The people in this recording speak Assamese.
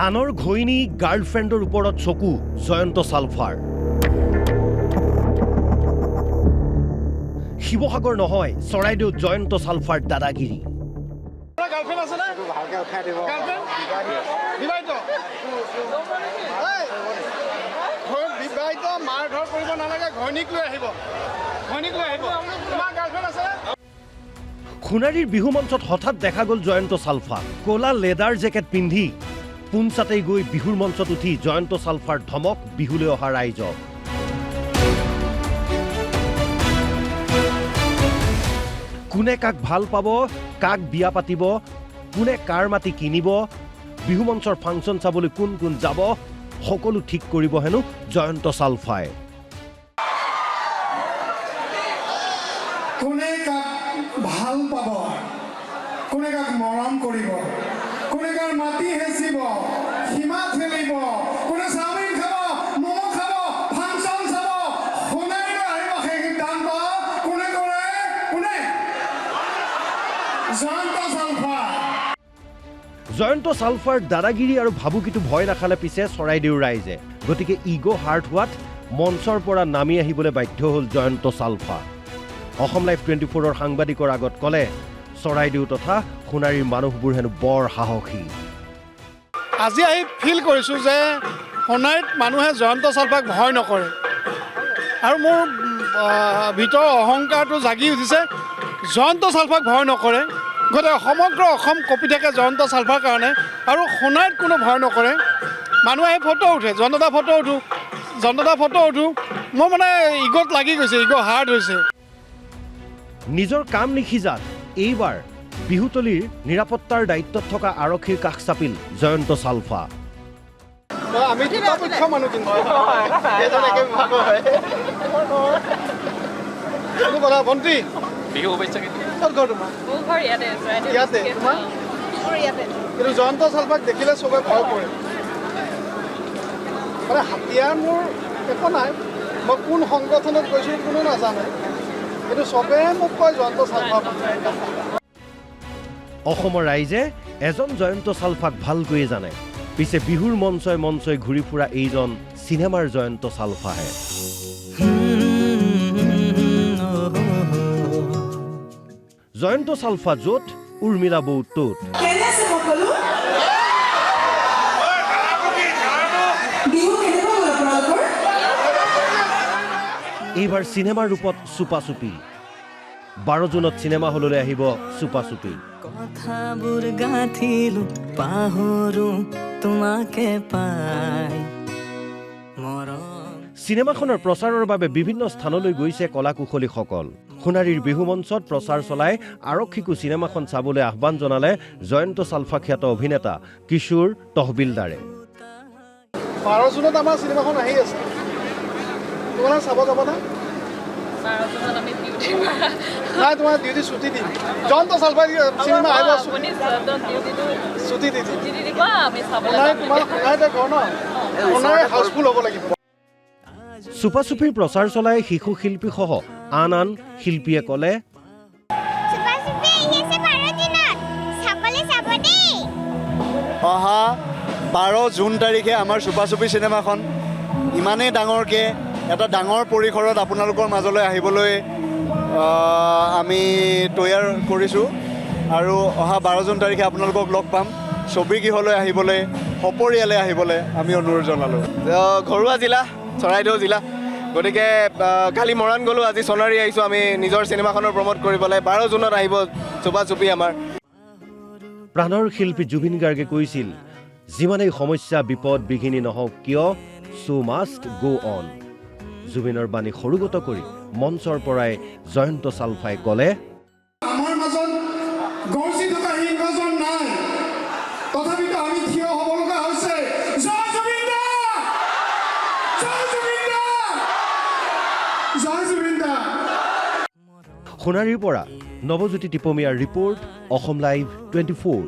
আনৰ ঘৈণী গাৰ্লফ্ৰেণ্ডৰ ওপৰত চকু জয়ন্ত চালফাৰ। শিৱসাগৰ নহয়, চৰাইদেউ জয়ন্ত চালফাৰ দাদাগিৰি। গাৰ্লফ্ৰেণ্ড আছে না? ভালকে উঠাই দিব। গাৰ্লফ্ৰেণ্ড? বিবাহিত? বিবাহিত মাৰ ধৰ কৰিব নালাগে, ঘৈণীক লৈ আহিব। ঘৈণীক লৈ আহিব। তোমাৰ গাৰ্লফ্ৰেণ্ড আছে? সোণাৰীৰ বিহু মঞ্চত হঠাৎ দেখা গ'ল জয়ন্ত চালফা। ক'লা লেডাৰ জেকেট পিন্ধি পোনচাতেই গৈ বিহুৰ মঞ্চত উঠি জয়ন্ত চালফাৰ ধমক বিহুলৈ অহা ৰাইজক। কোনে কাক ভাল পাব, কাক বিয়া পাতিব, কোনে কাৰ মাটি কিনিব, বিহু মঞ্চৰ ফাংচন চাবলৈ কোন কোন যাব, সকলো ঠিক কৰিব হেনো জয়ন্ত চালফাই। কোনে কাক ভাল পাব, কোনে কাক মৰম কৰিব, কোনে কাৰ মাটি হেঁচিব, সীমা ঠেলিব, কোনে চাওমিন খাব, ম'ম' খাব, ফাংচন চাব, সোণাৰীলৈ আহিব সেই সিদ্ধান্ত কোনে কৰে? কোনে? জয়ন্ত চালফা। জয়ন্ত চালফাৰ দাদাগিৰি আৰু ভাবুকিটো ভয় নাখালে পিছে চৰাইদেউৰ ৰাইজে। গতিকে ইগ' হাৰ্ট হোৱাত মঞ্চৰ পৰা নামি আহিবলৈ বাধ্য হ'ল জয়ন্ত চালফা। অসম লাইভ 24ৰ সাংবাদিকৰ আগত ক'লে, চৰাইদেউ তথা সোণাৰীৰ মানুহবোৰ হেনো বৰ সাহসী। আজি আহি ফিল কৰিছোঁ যে সোণাৰীত মানুহে জয়ন্ত চালফাক ভয় নকৰে। আৰু মোৰ ভিতৰৰ অহংকাৰটো জাগি উঠিছে, জয়ন্ত চালফাক ভয় নকৰে। গতিকে সমগ্ৰ অসম কঁপি থাকে জয়ন্ত চালফাৰ কাৰণে। আৰু সোণাৰীত কোনো ভয় নকৰে। মানুহে আহি ফটো উঠে, জয়ন্তদা ফটো উঠোঁ, জয়ন্তদা ফটো উঠোঁ। মোৰ মানে ইগত লাগি গৈছে, ইগ' হাৰ্ট হৈছে। নিজৰ কাম নিখিজাত এইবাৰ বিহুতলীৰ নিৰাপত্তাৰ দায়িত্বত থকা আৰক্ষীৰ কাষ চাপিল জয়ন্ত চালফা। আমি দুটাপক্ষ মানুহ কিন্তু কথা ভণ্টি বিহু শুভেচ্ছা। ক'ত ঘৰ তোমাৰ? ইয়াতে। তোমাৰ? কিন্তু জয়ন্ত চালফাক দেখিলে চবে ভয় কৰে। মানে হাতিয়াৰ মোৰ একো নাই, মই কোন সংগঠনত গৈছোঁ কোনো নাজানে, কিন্তু চবে মোক কয় জয়ন্ত চালফা। অসমৰ ৰাইজে এজন জয়ন্ত চালফাক ভালকৈয়ে জানে। পিছে বিহুৰ মঞ্চই মঞ্চই ঘূৰি ফুৰা এইজন চিনেমাৰ জয়ন্ত চালফাহে। জয়ন্ত চালফা য'ত, উৰ্মিলা বৌ ত'ত। এইবাৰ চিনেমাৰ ৰূপত চুপা চুপি। 12 জুনত চিনেমা হললৈ আহিব চুপা চুপি। কথাবোৰ গাঁঠিলো পাহৰো তোমাকে পাই মৰম। চিনেমাখনৰ প্ৰচাৰৰ বাবে বিভিন্ন স্থানলৈ গৈছে কলা কুশলীসকল। সোণাৰীৰ বিহু মঞ্চত প্ৰচাৰ চলাই আৰক্ষীকো চিনেমাখন চাবলৈ আহ্বান জনালে জয়ন্ত চালফা খ্যাত অভিনেতা কিশোৰ তহবিলদাৰে। 12 জুনত আমাৰ চিনেমাখন আহি আছে, তোমালোকে চাব যাব না? নাই, তোমাৰ ডিউটি ছুটি দিম। জয়ন্ত চালফাই চিনেমা আহিব, ছুটি দি দিম। তোমালোকে ঘৰ ন, হাউচফুল হ'ব লাগিব। চুপা চুপিৰ প্ৰচাৰ চলাই শিশু শিল্পীসহ আন আন শিল্পীয়ে ক'লে, অহা 12 জুন তাৰিখে আমাৰ চুপা চুপি চিনেমাখন ইমানেই ডাঙৰকৈ এটা ডাঙৰ পৰিসৰত আপোনালোকৰ মাজলৈ আহিবলৈ আমি তৈয়াৰ কৰিছোঁ। আৰু অহা 12 জুন তাৰিখে আপোনালোকক লগ পাম। ছবিগৃহলৈ আহিবলৈ, সপৰিয়ালে আহিবলৈ আমি অনুৰোধ জনালোঁ। ঘৰুৱা জিলা চৰাইদেউ জিলা, গতিকে কালি মৰাণ গ'লোঁ, আজি সোণাৰী আহিছোঁ আমি নিজৰ চিনেমাখনৰ প্ৰমোট কৰিবলৈ। 12 জুনত আহিব চুপা চুপি আমাৰ। প্ৰাণৰ শিল্পী জুবিন গাৰ্গে কৈছিল, যিমানেই সমস্যা বিপদ বিঘিনি নহওক কিয়, শ্বো মাষ্ট গো অন। জুবিনৰ বাণী সৰুগত কৰি মঞ্চৰ পৰাই জয়ন্ত চালফাই ক'লে, আমাৰ মাজত গৰ্জি থকা সিংহজন নাই, তথাপিতো আমি থিয় হ'ব লগা হৈছে। জয় জুবিন দা! জয় জুবিন দা! জয় জুবিন দা! সোণাৰীৰ পৰা নৱজ্যোতি টিপমীয়াৰ ৰিপৰ্ট, অসম লাইভ 24।